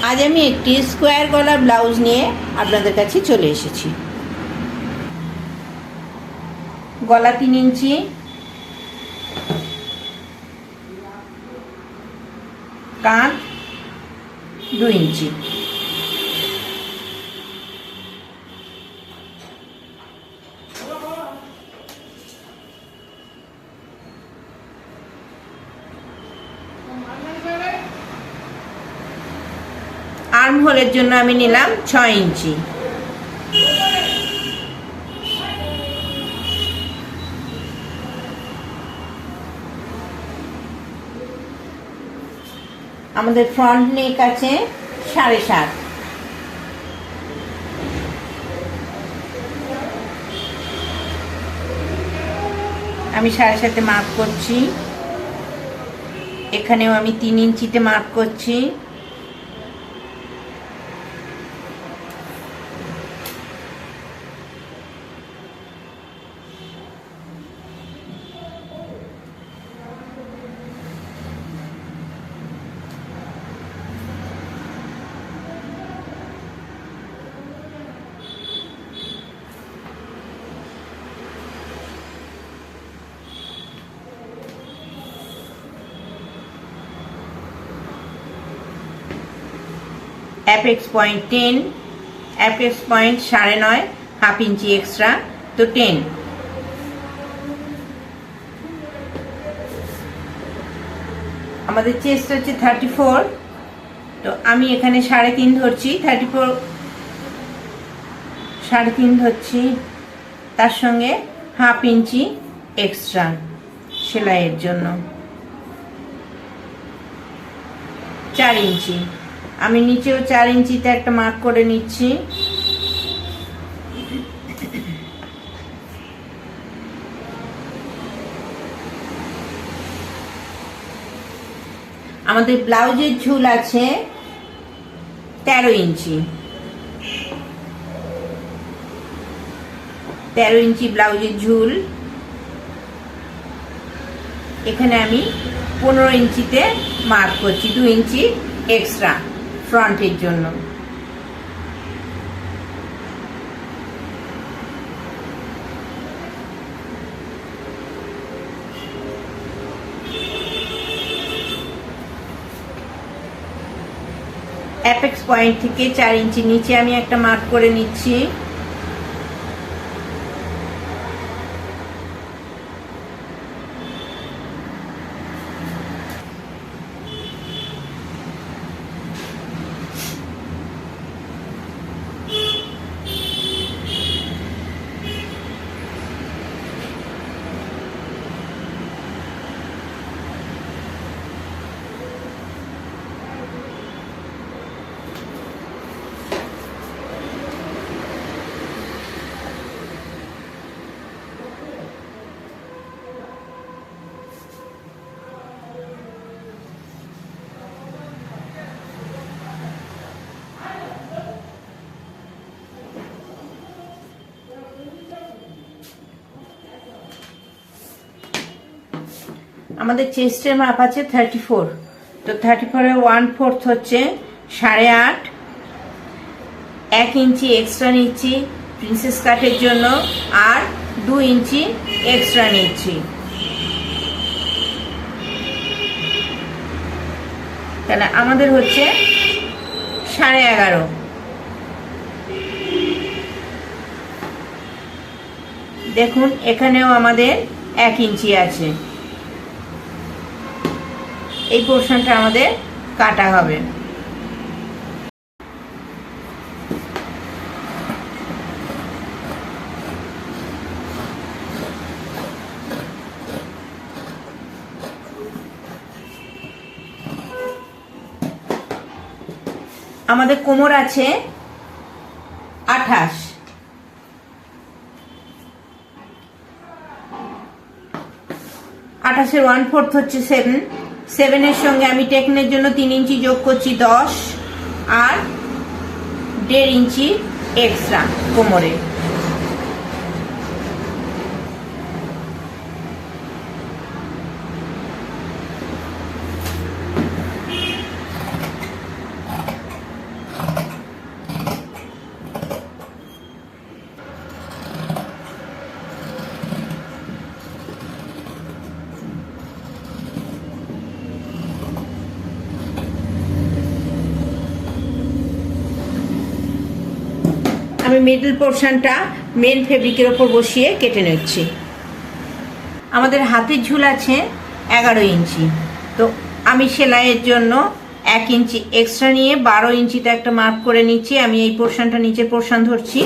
আজ আমি একটি স্কোয়ার গলা ব্লাউজ নিয়ে আপনাদের কাছে চলে এসেছি। গলা 3 ইঞ্চি, কাঁধ 2 ইঞ্চি। আর্ম হোলের জন্য আমি নিলাম 6 ইঞ্চি। আমাদের ফ্রন্ট নেক আছে 7.5। আমি 7.5 মার্ক করছি। এখানেও আমি 3 ইঞ্চিতে মার্ক করছি। Apex point 10, apex point 9.5, half inch extra, তো 10। আমাদের চেস্ট হচ্ছে 34, তো আমি এখানে 3.5 ধরছি। 34 3.5 ধরছি, তার সঙ্গে হাফ ইঞ্চি এক্সট্রা সেলাইয়ের জন্য। 4 ইঞ্চি আমি নিচেও 4 ইঞ্চিতে একটা মার্ক করে নিচ্ছি। আমাদের ব্লাউজের ঝুল আছে 13 ইঞ্চি। 13 ইঞ্চি ব্লাউজের ঝুল। এখানে আমি 15 ইঞ্চিতে মার্ক করছি, 2 ইঞ্চি এক্সট্রা ফ্রন্টের জন্য। অ্যাপেক্স পয়েন্ট থেকে 4 ইঞ্চি নিচে আমি একটা মার্ক করে নিচ্ছি। আমাদের চেস্টের মাপ আছে 34, তো 34-এর 1/4 হচ্ছে 8.5। 1 ইঞ্চি এক্সট্রা নিচ্ছি প্রিন্সেস কাটের জন্য, আর 2 ইঞ্চি এক্সট্রা নিচ্ছি। তাহলে আমাদের হচ্ছে 11.5। দেখুন এখানেও আমাদের 1 ইঞ্চি আছে। এই পোর্শনটা আমাদের কাটা হবে। আমাদের কোমর আছে 28। 28-এর 1/4 হচ্ছে 7। 7-এর সঙ্গে আমি টেকনের জন্য 3 ইঞ্চি যোগ করছি 10, আর 1.5 ইঞ্চি এক্সট্রা কোমরে। আমি মিডল পোর্শনটা মেন ফেব্রিকের ওপর বসিয়ে কেটে নিচ্ছি। আমাদের হাতের ঝুল আছে 11 ইঞ্চি, তো আমি সেলাইয়ের জন্য 1 ইঞ্চি এক্সট্রা নিয়ে 12 ইঞ্চিতে একটা মার্ক করে নিচ্ছি। আমি এই পোর্শনটা নিচের পোর্শন ধরছি,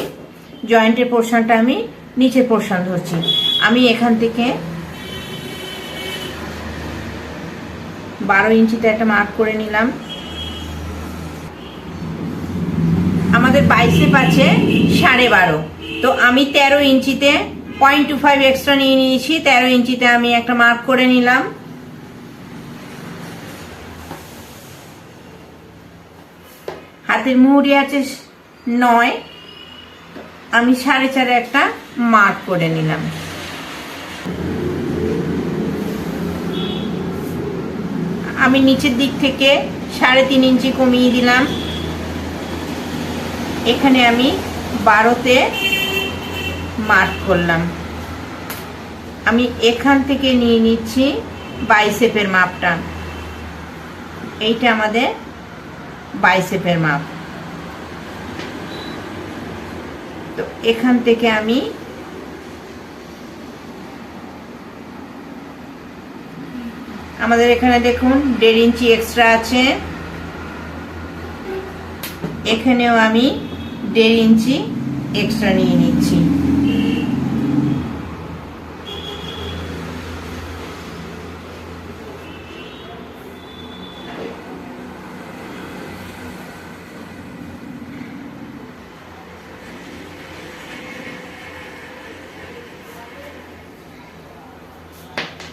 জয়েন্টের পোর্শনটা আমি নিচের পোর্শন ধরছি। আমি এখান থেকে 12 ইঞ্চিতে একটা মার্ক করে নিলাম। আমাদের বাইসেপ আছে 12.5, তো আমি 13 ইঞ্চিতে 0.25 এক্সট্রা নিয়ে নিয়েছি। 13 ইঞ্চিতে আমি একটা মার্ক করে নিলাম। হাতের মুহুরি আছে 9, আমি 4.5 একটা মার্ক করে নিলাম। আমি নিচের দিক থেকে 3.5 ইঞ্চি কমিয়ে দিলাম। এখানে আমি 12তে মার্ক করলাম। আমি এখান থেকে নিয়ে নিচ্ছি বাইসেপের মাপটা। এইটা আমাদের বাইসেপের মাপ। তো এখান থেকে আমি আমাদের এখানে দেখুন 1.5 ইঞ্চি এক্সট্রা আছে, এখানেও আমি 1.5 ইঞ্চি এক্সট্রা নিয়ে নিচ্ছি।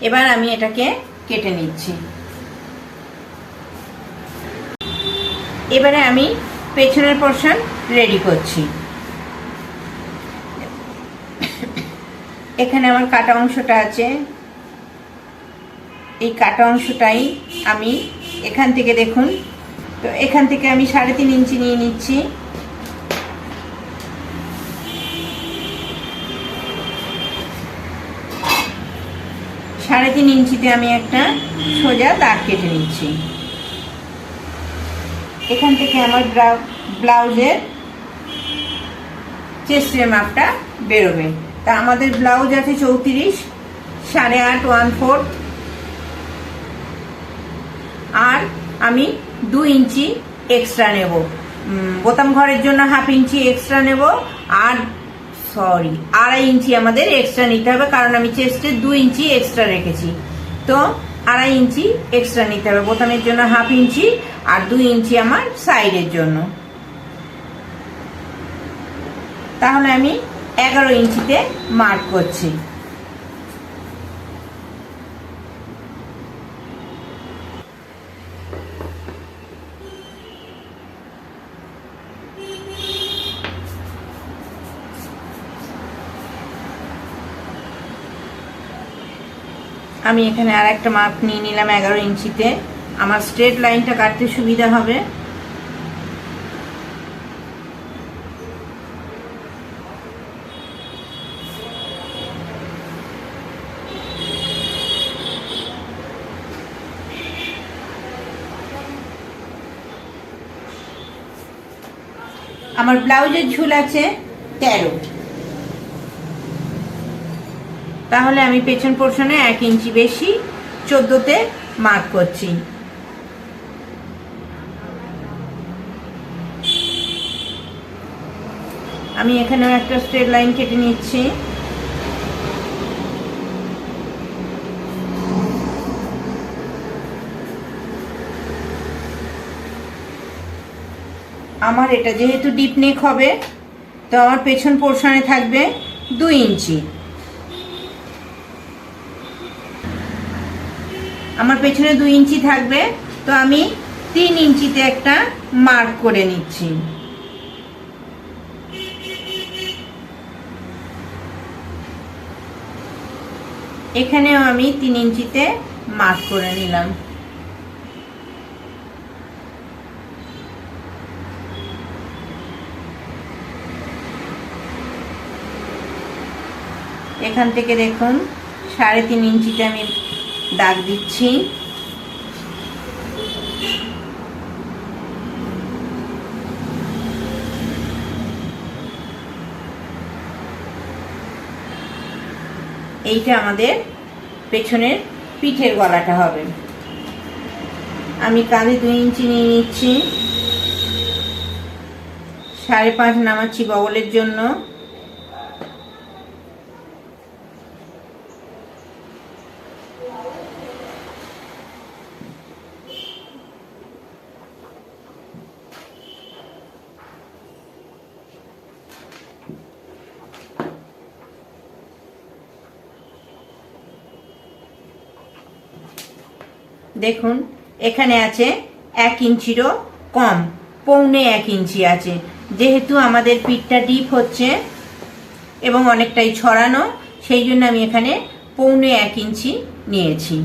এবার আমি এটাকে কেটে নিচ্ছি। এবারে আমি পেছনের পোর্শন রেডি করছি। এখানে আমার কাটা অংশটা আছে, এই কাটা অংশটাই আমি এখান থেকে দেখুন, তো এখান থেকে আমি 3.5 ইঞ্চি নিয়ে নিচ্ছি। সাড়ে 3 ইঞ্চিতে আমি একটা সোজা দাগ কেটে নিচ্ছি। এখান থেকে আমার ব্লাউজের চেস্টের মাপটা বেরোবে। তা আমাদের ব্লাউজ আছে 34, 8.5 1/4, আর আমি 2 ইঞ্চি এক্সট্রা নেব। বোতাম ঘরের জন্য 1/2 ইঞ্চি এক্সট্রা নেব, আর 2.5 ইঞ্চি আমাদের এক্সট্রা নিতে হবে, কারণ আমি চেস্টে 2 ইঞ্চি এক্সট্রা রেখেছি। তো 2.5 ইঞ্চি এক্সট্রা নিতে হবে বোতামের জন্য, 1/2 ইঞ্চি, আর 2 ইঞ্চি আমার সাইডের জন্য। তাহলে আমি 11 ইঞ্চিতে মার্ক করছি। আমি এখানে আর একটা মার্ক নিয়ে নিলাম 11 ইঞ্চিতে। আমার স্ট্রেট লাইনটা কাটতে সুবিধা হবে। আমার ব্লাউজের ঝুল আছে 13, তাহলে আমি পেছন পোর্শনে 1 ইঞ্চি বেশি 14তে মার্ক করছি। আমি এখানেও একটা স্ট্রেট লাইন কেটে নিচ্ছি। আমার এটা যেহেতু ডিপ নেক হবে, তো আমার পেছন পোর্শনে থাকবে 2 ইঞ্চি। আমার পেছনে 2 ইঞ্চি থাকবে, তো আমি 3 ইঞ্চিতে একটা মার্ক করে নিচ্ছি। এখানেও আমি 3 ইঞ্চিতে মার্ক করে নিলাম। এখান থেকে দেখুন 3.5 ইঞ্চিতে আমি দাগ দিচ্ছি। এইটা আমাদের পেছনের পিঠের গলাটা হবে। আমি কাঁধে 2 ইঞ্চি নিয়ে নিচ্ছি, 5.5 নামাচ্ছি বগলের জন্য। দেখুন এখানে আছে 1 ইঞ্চিরও কম, 1.25 ইঞ্চি আছে। যেহেতু আমাদের পিঠটা ডিপ হচ্ছে এবং অনেকটাই ছড়ানো, সেই জন্য আমি এখানে 1.25 ইঞ্চি নিয়েছি,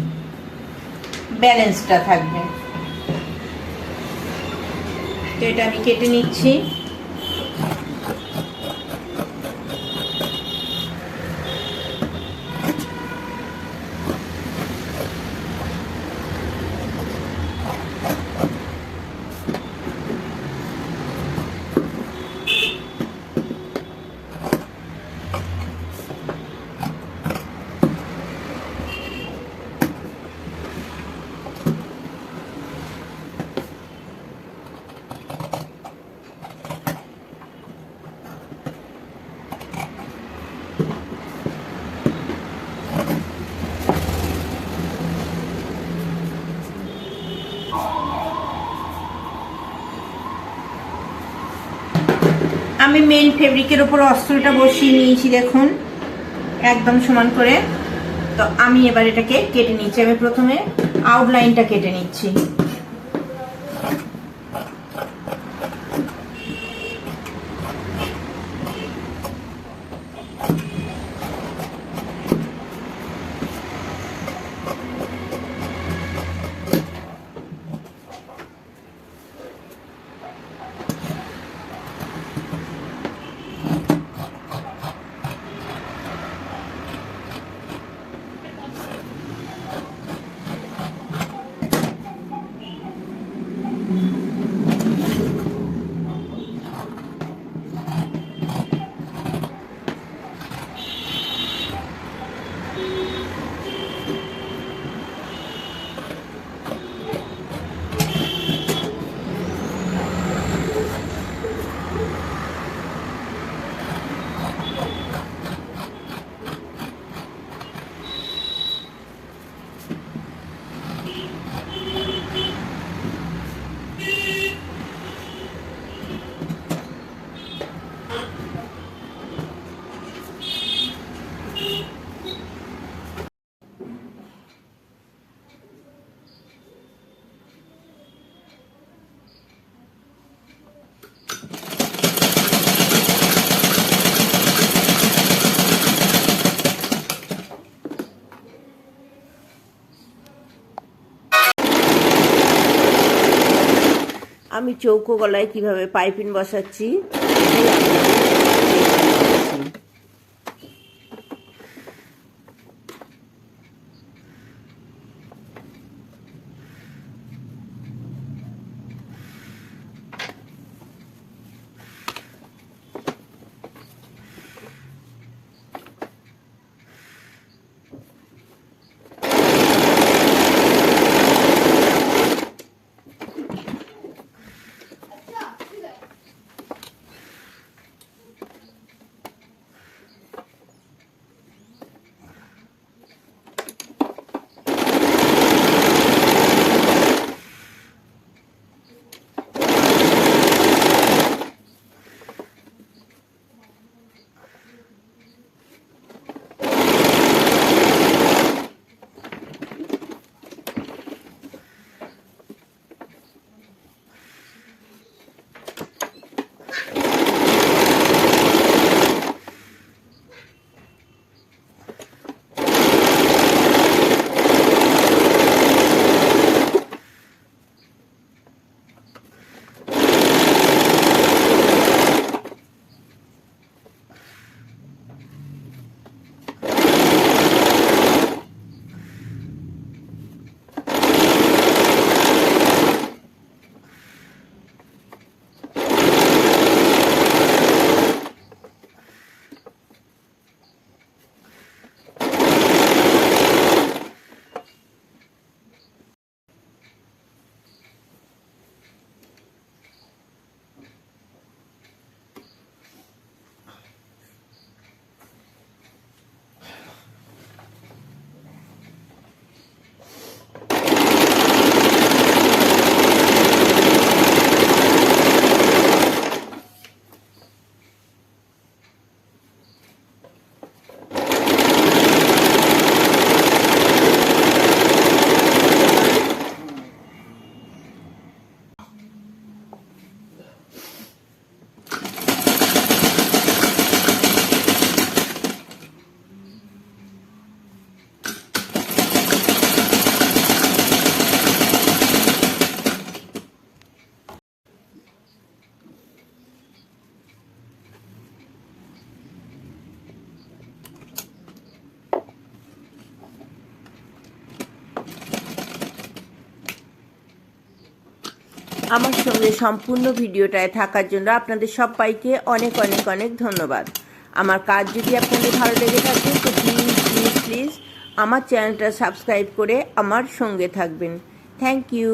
ব্যালেন্সটা থাকবে। তো এটা আমি কেটে নিচ্ছি। আমি মেইন ফেব্রিকের উপর অস্ত্রটা বসিয়ে নিয়েছি, দেখুন একদম সমান করে। তো আমি এবার এটাকে কেটে নিচ্ছি। আমি প্রথমে আউটলাইনটা কেটে নিচ্ছি। আমি চৌকো গলায় কিভাবে পাইপিং বসাচ্ছি আমার সঙ্গে সম্পূর্ণ ভিডিওটায় থাকার জন্য আপনাদের সবাইকে অনেক অনেক অনেক ধন্যবাদ। আমার কাজ যদি আপনাদের ভালো লেগে থাকে তো প্লিজ আমার চ্যানেলটা সাবস্ক্রাইব করে আমার সঙ্গে থাকবেন। Thank you.